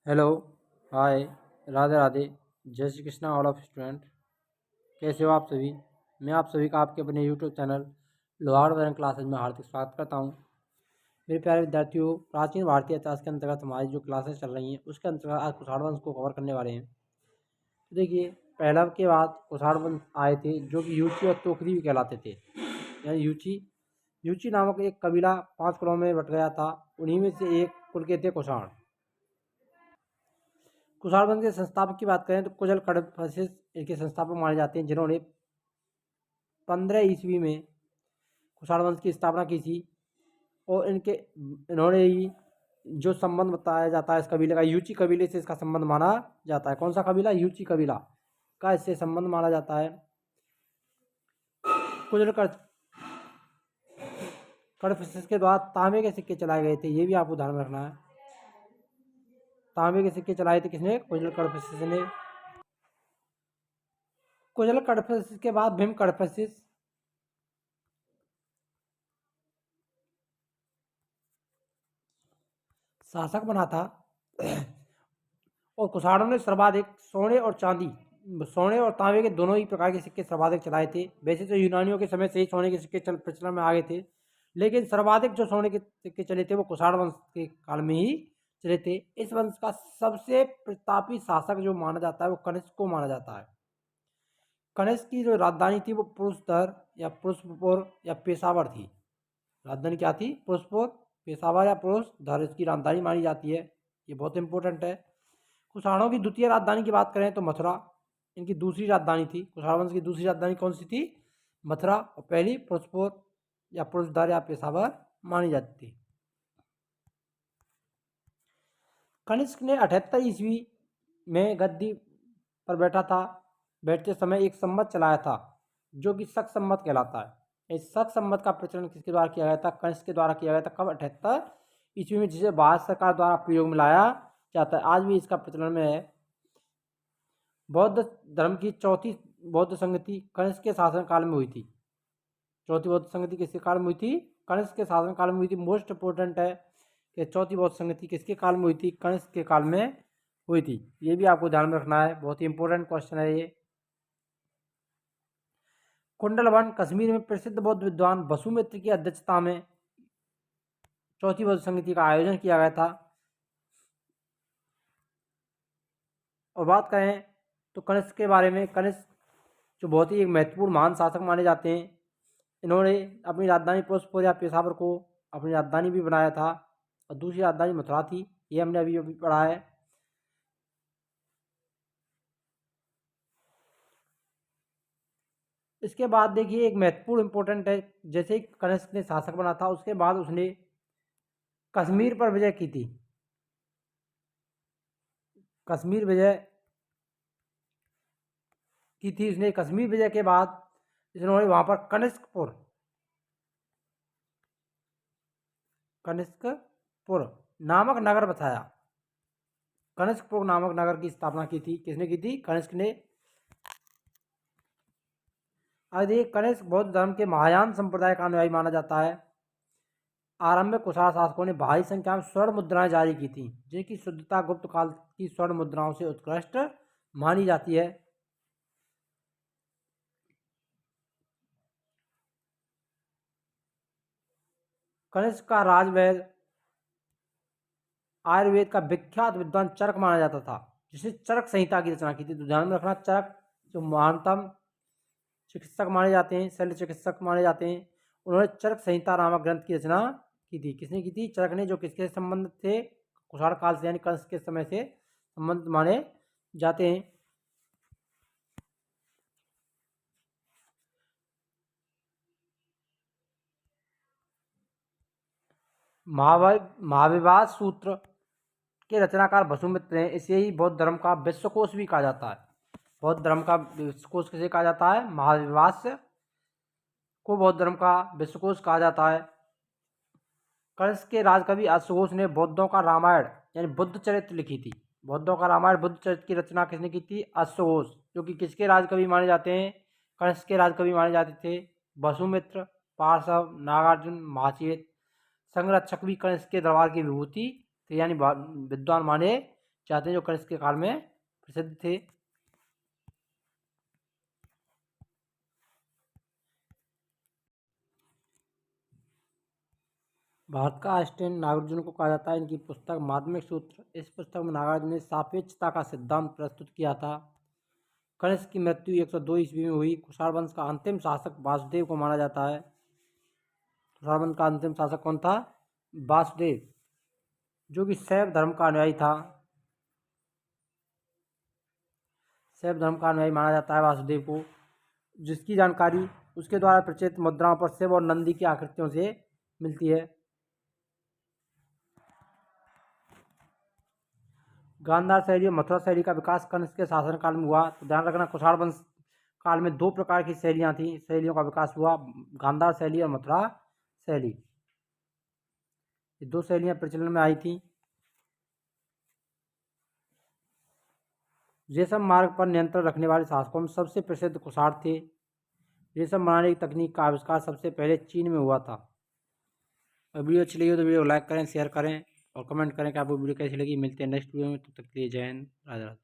Hello, हाय, राधे राधे, जय Shri Krishna all of student. कैसे हो आप सभी? मैं आप सभी का आपके अपने यूट्यूब चैनल लोहार वैन क्लासेज में हार्दिक स्वागत करता हूं। मेरे प्यारे विद्यार्थियों, प्राचीन भारतीय इतिहास के अंतर्गत हमारी जो क्लासेस चल रही हैं उसके अंतर्गत आज कुषाण वंश को कवर करने वाले हैं। तो देखिए, पहलव के बाद कुषाण वंश आए थे जो कि यूची और तोकरी भी कहलाते थे। यानी यूची यूची नामक एक कबीला 5 कुलों में बट गया था। उन्हीं में से एक कुल के थे कुषाण। कुषाण वंश के संस्थापक की बात करें तो कुशल कडफसिस इनके संस्थापक माने जाते हैं, जिन्होंने 15 ईस्वी में कुषाण वंश की स्थापना की थी। और इन्होंने ही जो संबंध बताया जाता है इस कबीले का, यूची कबीले से इसका संबंध माना जाता है। कौन सा कबीला? यूची कबीला का इससे संबंध माना जाता है। कुशल कडफसिस के द्वारा तांबे के सिक्के चलाए गए थे, ये भी आपको ध्यान में रखना है। तांबे के सिक्के चलाए थे किसने? कुशल कडफसिस ने। कुशल कडफसिस के बाद भीम कडफसिस शासक बना था। और कुषाणों ने सर्वाधिक सोने और तांबे के दोनों ही प्रकार के सिक्के सर्वाधिक चलाए थे। वैसे तो यूनानियों के समय से ही सोने के सिक्के प्रचलन में आ गए थे, लेकिन सर्वाधिक जो सोने के सिक्के चले थे वो कुषाण वंश के काल में ही चले थे। इस वंश का सबसे प्रतापी शासक जो माना जाता है वो कनिष्क को माना जाता है। कनिष्क की जो राजधानी थी वो पुरुषदर या पुष्पपुर या पेशावर थी। राजधानी क्या थी? पुरुषपुर, पेशावर या पुरुषदर इसकी राजधानी मानी जाती है। ये बहुत इंपॉर्टेंट है। कुषाणों की द्वितीय राजधानी की बात करें तो मथुरा इनकी दूसरी राजधानी थी। कुषाण वंश की दूसरी राजधानी कौन सी थी? मथुरा। और पहली पुरुषपुर या पुरुषदर या पेशावर मानी जाती थी। कनिष्क ने 78 ईस्वी में गद्दी पर बैठा था। बैठते समय एक संवत चलाया था जो कि शक संवत कहलाता है। इस शक संवत का प्रचलन किसके द्वारा किया गया था? कनिष्क के द्वारा किया गया था। कब? 78 ईस्वी में, जिसे भारत सरकार द्वारा प्रयोग में लाया जाता है। आज भी इसका प्रचलन में है। बौद्ध धर्म की चौथी बौद्ध संगति कनिष्क के शासनकाल में हुई थी। चौथी बौद्ध संगति किसके काल में हुई थी? कनिष्क के शासनकाल में हुई थी। मोस्ट इंपोर्टेंट है कि चौथी बौद्ध संगति किसके काल में हुई थी? कनिष्क के काल में हुई थी। ये भी आपको ध्यान में रखना है, बहुत ही इंपॉर्टेंट क्वेश्चन है ये। कुंडलवन कश्मीर में प्रसिद्ध बौद्ध विद्वान वसुमित्र की अध्यक्षता में चौथी बौद्ध संगति का आयोजन किया गया था। और बात करें तो कनिष्क के बारे में, कनिष्क जो बहुत ही एक महत्वपूर्ण महान शासक माने जाते हैं। इन्होंने अपनी राजधानी पुरुषपुर या पेशावर को अपनी राजधानी भी बनाया था। और दूसरी राजधानी मथुरा थी, ये हमने अभी अभी पढ़ा है। इसके बाद देखिए एक महत्वपूर्ण इंपॉर्टेंट है, जैसे कनिष्क ने शासक बना था उसके बाद उसने कश्मीर पर विजय की थी। कश्मीर विजय की थी उसने। कश्मीर विजय के बाद इन्होंने वहां पर कनिष्कपुर नामक नगर बसाया। कनिष्कपुर नामक नगर की स्थापना की थी। किसने की थी? कनिष्क ने। देखिए, कनिष्क बौद्ध धर्म के महायान संप्रदाय का अनुयायी माना जाता है। आरंभिक कुषाण शासकों ने भारी संख्या में स्वर्ण मुद्राएं जारी की थी, जिनकी शुद्धता गुप्त काल की स्वर्ण मुद्राओं से उत्कृष्ट मानी जाती है। कनिष्क का राजवैद आयुर्वेद का विख्यात विद्वान चरक माना जाता था, जिसने चरक संहिता की रचना की थी। तो ध्यान में रखना, चरक जो महानतम चिकित्सक माने जाते हैं, शल्य चिकित्सक माने जाते हैं, उन्होंने चरक संहिता नामक ग्रंथ की रचना की थी। किसने की थी? चरक ने, जो किसके संबंध थे? कुषाण काल से यानी कंस के समय से संबंध माने जाते हैं। महाविवाद सूत्र के रचनाकार वसुमित्र हैं। इसे ही बौद्ध धर्म का विश्वकोश भी कहा जाता है। बौद्ध धर्म का विश्वकोश किसे कहा जाता है? महाविवाद को बौद्ध धर्म का विश्वकोश कहा जाता है। कनिष्क के राजकवि अश्वघोष ने बौद्धों का रामायण यानी बुद्ध चरित्र लिखी थी। बौद्धों का रामायण बुद्ध चरित्र की रचना किसने की थी? अश्वघोष, जो कि किसके राजकवि माने जाते हैं? कनिष्क के राजकवि माने जाते थे। वसुमित्र, पार्श्व, नागार्जुन, महाचेत, संरक्षक भी कनिष्क के दरबार की विभूति थे, यानी विद्वान माने जाते हैं जो कनिष्क के काल में प्रसिद्ध थे। भारत का आइंस्टाइन नागार्जुन को कहा जाता है। इनकी पुस्तक माध्यमिक सूत्र, इस पुस्तक में नागार्जुन ने सापेक्षता का सिद्धांत प्रस्तुत किया था। कनिष्क की मृत्यु 102 ईस्वी में हुई। कुषाण वंश का अंतिम शासक वासुदेव को माना जाता है। कुषाण वंश का अंतिम शासक कौन था? वासुदेव, जो कि शैव धर्म का अनुयायी था। शैव धर्म का अनुयायी माना जाता है वासुदेव को, जिसकी जानकारी उसके द्वारा प्रचलित मुद्राओं पर शिव और नंदी की आकृतियों से मिलती है। गांधार शैली और मथुरा शैली का विकास कनिष्क के शासनकाल में हुआ। तो ध्यान रखना, कुषाण वंश काल में 2 प्रकार की शैलियाँ थीं, शैलियों का विकास हुआ, गांधार शैली और मथुरा शैली। ये 2 शैलियाँ प्रचलन में आई थीं। रेशम मार्ग पर नियंत्रण रखने वाले शासकों में सबसे प्रसिद्ध कुषाण थे। रेशम बनाने की तकनीक का आविष्कार सबसे पहले चीन में हुआ था। और वीडियो अच्छी लगी हो तो वीडियो को लाइक करें, शेयर करें और कमेंट करें कि आपको वीडियो कैसी लगी। मिलते हैं नेक्स्ट वीडियो में, तब तक के लिए जय हिंद, राधे राधे।